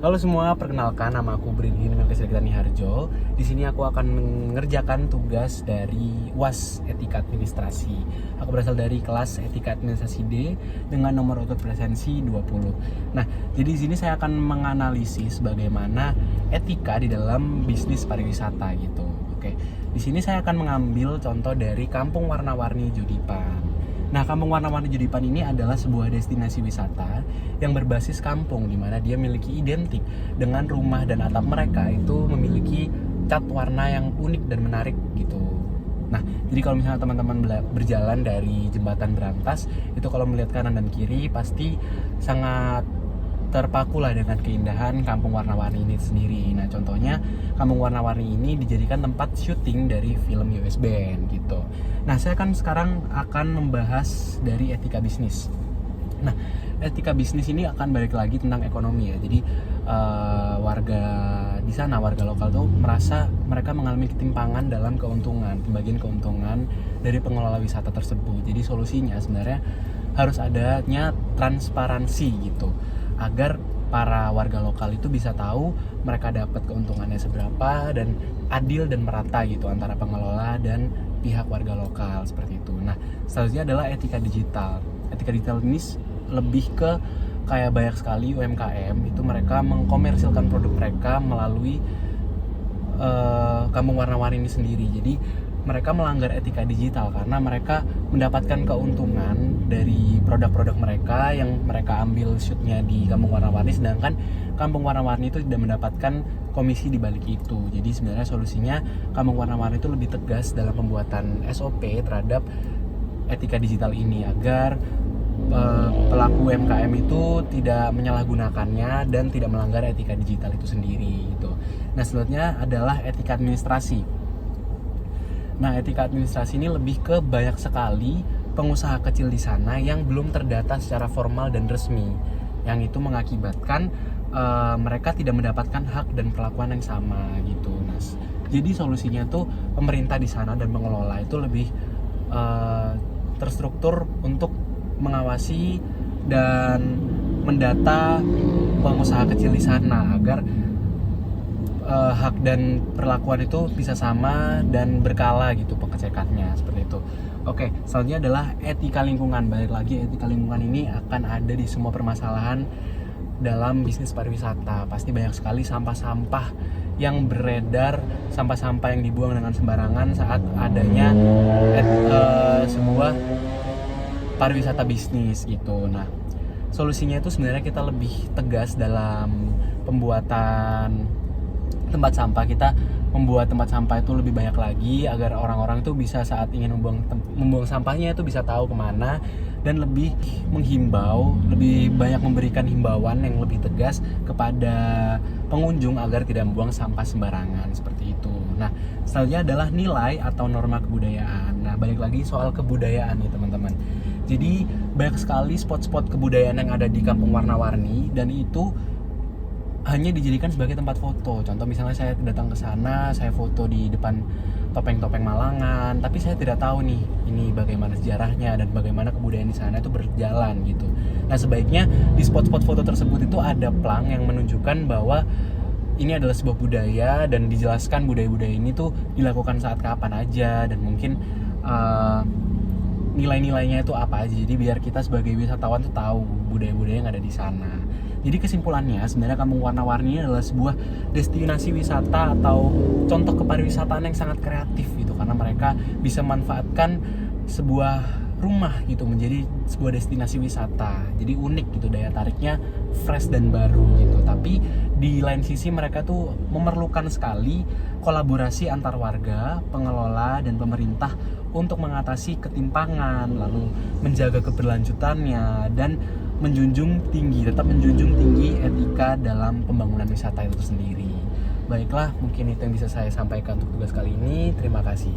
Halo semua, perkenalkan nama aku Bridin Melkisedek Harjo. Di sini aku akan mengerjakan tugas dari UAS Etika Administrasi. Aku berasal dari kelas Etika Administrasi D dengan nomor urut presensi 20. Nah, jadi di sini saya akan menganalisis bagaimana etika di dalam bisnis pariwisata gitu. Oke. Di sini saya akan mengambil contoh dari Kampung Warna-Warni Judipan. Nah, Kampung Warna-Warni Judipan ini adalah sebuah destinasi wisata yang berbasis kampung, di mana dia memiliki identik dengan rumah dan atap mereka itu memiliki cat warna yang unik dan menarik gitu. Nah, jadi kalau misalnya teman-teman berjalan dari Jembatan Berantas, itu kalau melihat kanan dan kiri pasti sangat terpaku lah dengan keindahan Kampung Warna-Warni ini sendiri. Nah, contohnya Kampung Warna-Warni ini dijadikan tempat syuting dari film US Band gitu. Nah, saya sekarang akan membahas dari etika bisnis. Nah, etika bisnis ini akan balik lagi tentang ekonomi ya. Jadi warga di sana, warga lokal tuh merasa mereka mengalami ketimpangan dalam keuntungan, pembagian keuntungan dari pengelola wisata tersebut. Jadi solusinya sebenarnya harus adanya transparansi gitu, agar para warga lokal itu bisa tahu mereka dapat keuntungannya seberapa dan adil dan merata gitu antara pengelola dan pihak warga lokal seperti itu. Nah, selanjutnya adalah etika digital. Etika digital ini lebih ke kayak banyak sekali UMKM itu mereka mengkomersilkan produk mereka melalui Kampung Warna-Warni ini sendiri. Jadi mereka melanggar etika digital karena mereka mendapatkan keuntungan dari produk-produk mereka yang mereka ambil shootnya di Kampung Warna-Warni, sedangkan Kampung Warna-Warni itu tidak mendapatkan komisi di balik itu. Jadi sebenarnya solusinya Kampung Warna-Warni itu lebih tegas dalam pembuatan SOP terhadap etika digital ini agar pelaku UMKM itu tidak menyalahgunakannya dan tidak melanggar etika digital itu sendiri gitu. Nah, selanjutnya adalah etika administrasi. Nah, etika administrasi ini lebih ke banyak sekali pengusaha kecil di sana yang belum terdata secara formal dan resmi, yang itu mengakibatkan mereka tidak mendapatkan hak dan perlakuan yang sama gitu. Nah, jadi solusinya tuh pemerintah di sana dan pengelola itu lebih terstruktur untuk mengawasi dan mendata pengusaha kecil di sana agar hak dan perlakuan itu bisa sama dan berkala gitu pengecekannya seperti itu. Oke, selanjutnya adalah etika lingkungan. Balik lagi, etika lingkungan ini akan ada di semua permasalahan dalam bisnis pariwisata. Pasti banyak sekali sampah-sampah yang beredar, sampah-sampah yang dibuang dengan sembarangan saat adanya sebuah pariwisata bisnis gitu. Nah, solusinya itu sebenarnya kita lebih tegas dalam pembuatan tempat sampah. Kita membuat tempat sampah itu lebih banyak lagi agar orang-orang itu bisa saat ingin membuang sampahnya itu bisa tahu kemana, dan lebih menghimbau, lebih banyak memberikan himbauan yang lebih tegas kepada pengunjung agar tidak membuang sampah sembarangan seperti itu. Nah, selanjutnya adalah nilai atau norma kebudayaan. Nah, balik lagi soal kebudayaan nih teman-teman. Jadi banyak sekali spot-spot kebudayaan yang ada di Kampung Warna-Warni dan itu hanya dijadikan sebagai tempat foto. Contoh misalnya saya datang ke sana, saya foto di depan topeng-topeng Malangan, tapi saya tidak tahu nih ini bagaimana sejarahnya dan bagaimana kebudayaan di sana itu berjalan gitu. Nah, sebaiknya di spot-spot foto tersebut itu ada plang yang menunjukkan bahwa ini adalah sebuah budaya dan dijelaskan budaya-budaya ini tuh dilakukan saat kapan aja dan mungkin nilai-nilainya itu apa aja. Jadi biar kita sebagai wisatawan tuh tahu budaya-budaya yang ada di sana. Jadi kesimpulannya sebenarnya Kampung Warna-Warni adalah sebuah destinasi wisata atau contoh kepariwisataan yang sangat kreatif gitu, karena mereka bisa memanfaatkan sebuah rumah gitu menjadi sebuah destinasi wisata. Jadi unik gitu, daya tariknya fresh dan baru gitu. Tapi di lain sisi mereka tuh memerlukan sekali kolaborasi antar warga, pengelola dan pemerintah untuk mengatasi ketimpangan, lalu menjaga keberlanjutannya dan tetap menjunjung tinggi etika dalam pembangunan wisata itu sendiri. Baiklah, mungkin itu yang bisa saya sampaikan untuk tugas kali ini. Terima kasih.